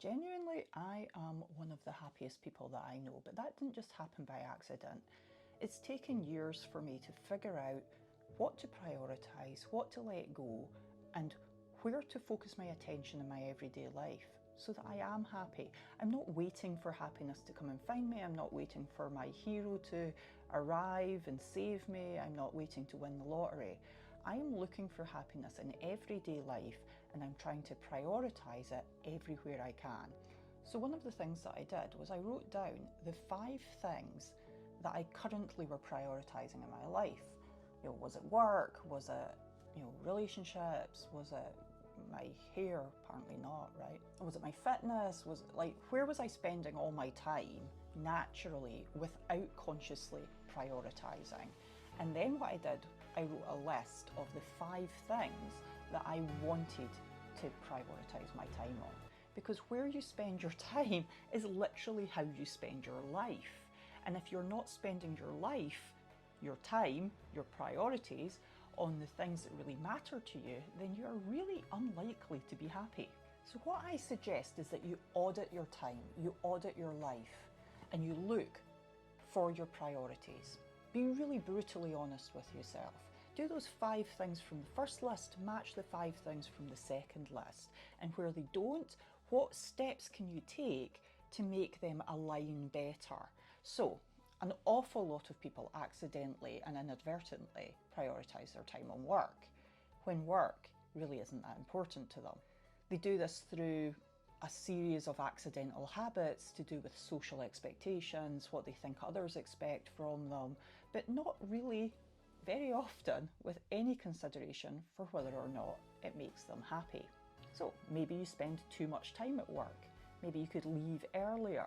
Genuinely, I am one of the happiest people that I know, but that didn't just happen by accident. It's taken years for me to figure out what to prioritise, what to let go, and where to focus my attention in my everyday life so that I am happy. I'm not waiting for happiness to come and find me. I'm not waiting for my hero to arrive and save me. I'm not waiting to win the lottery. I am looking for happiness in everyday life, and I'm trying to prioritise it everywhere I can. So one of the things that I did was I wrote down the 5 things that I currently were prioritising in my life. Was it work? Was it, relationships? Was it my hair? Apparently not, right? Was it my fitness? Was it where was I spending all my time naturally without consciously prioritising? And then what I did, I wrote a list of the 5 things that I wanted to prioritise my time on. Because where you spend your time is literally how you spend your life. And if you're not spending your life, your time, your priorities on the things that really matter to you, then you're really unlikely to be happy. So what I suggest is that you audit your time, you audit your life, and you look for your priorities. Be really brutally honest with yourself. Do those 5 things from the first list, match the 5 things from the second list. And where they don't, what steps can you take to make them align better? So, an awful lot of people accidentally and inadvertently prioritise their time on work, when work really isn't that important to them. They do this through a series of accidental habits to do with social expectations, what they think others expect from them, but not really very often with any consideration for whether or not it makes them happy. So maybe you spend too much time at work. Maybe you could leave earlier.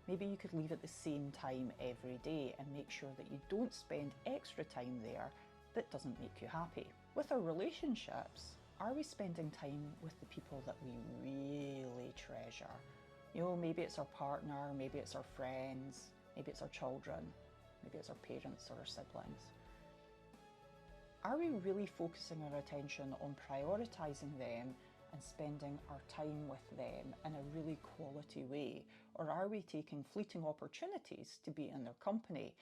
Maybe you could leave at the same time every day and make sure that you don't spend extra time there that doesn't make you happy. With our relationships, are we spending time with the people that we really treasure? Maybe it's our partner, maybe it's our friends, maybe it's our children, maybe it's our parents or our siblings. Are we really focusing our attention on prioritising them and spending our time with them in a really quality way? Or are we taking fleeting opportunities to be in their company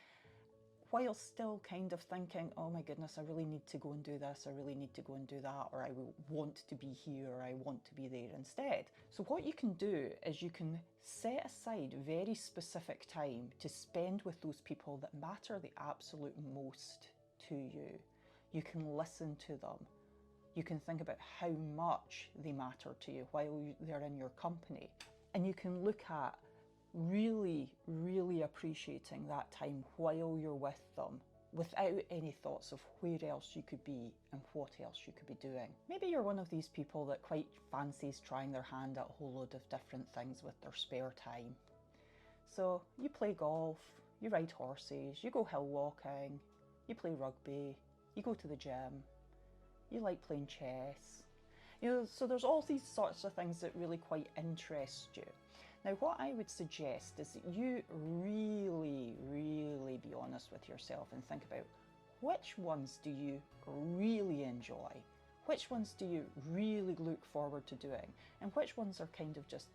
while still kind of thinking, oh my goodness, I really need to go and do this, I really need to go and do that, or I want to be here, or I want to be there instead. So what you can do is you can set aside very specific time to spend with those people that matter the absolute most to you. You can listen to them. You can think about how much they matter to you while they're in your company. And you can look at really, really appreciating that time while you're with them without any thoughts of where else you could be and what else you could be doing. Maybe you're one of these people that quite fancies trying their hand at a whole load of different things with their spare time. So you play golf, you ride horses, you go hill walking, you play rugby, you go to the gym, you like playing chess. So there's all these sorts of things that really quite interest you. Now, what I would suggest is that you really, really be honest with yourself and think about which ones do you really enjoy? Which ones do you really look forward to doing? And which ones are kind of just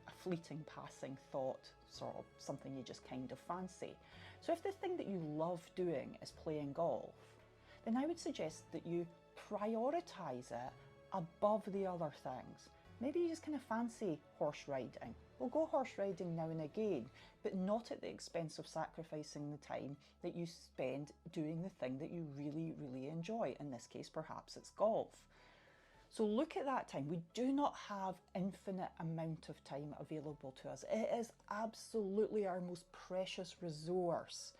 a fleeting passing thought, sort of something you just kind of fancy. So if the thing that you love doing is playing golf, then I would suggest that you prioritise it above the other things. Maybe you just kind of fancy horse riding. Well, go horse riding now and again, but not at the expense of sacrificing the time that you spend doing the thing that you really, really enjoy. In this case, perhaps it's golf. So look at that time. We do not have infinite amount of time available to us. It is absolutely our most precious resource.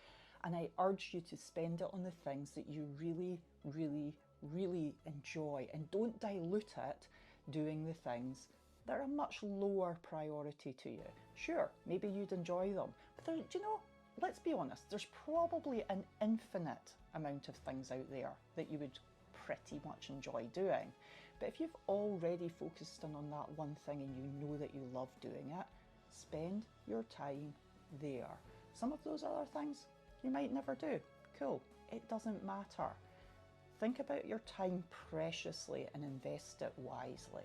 And I urge you to spend it on the things that you really, really, really enjoy, and don't dilute it doing the things that are a much lower priority to you. Sure, maybe you'd enjoy them, but let's be honest, there's probably an infinite amount of things out there that you would pretty much enjoy doing. But if you've already focused on that one thing and you know that you love doing it, spend your time there. Some of those other things you might never do. Cool, it doesn't matter. Think about your time preciously and invest it wisely.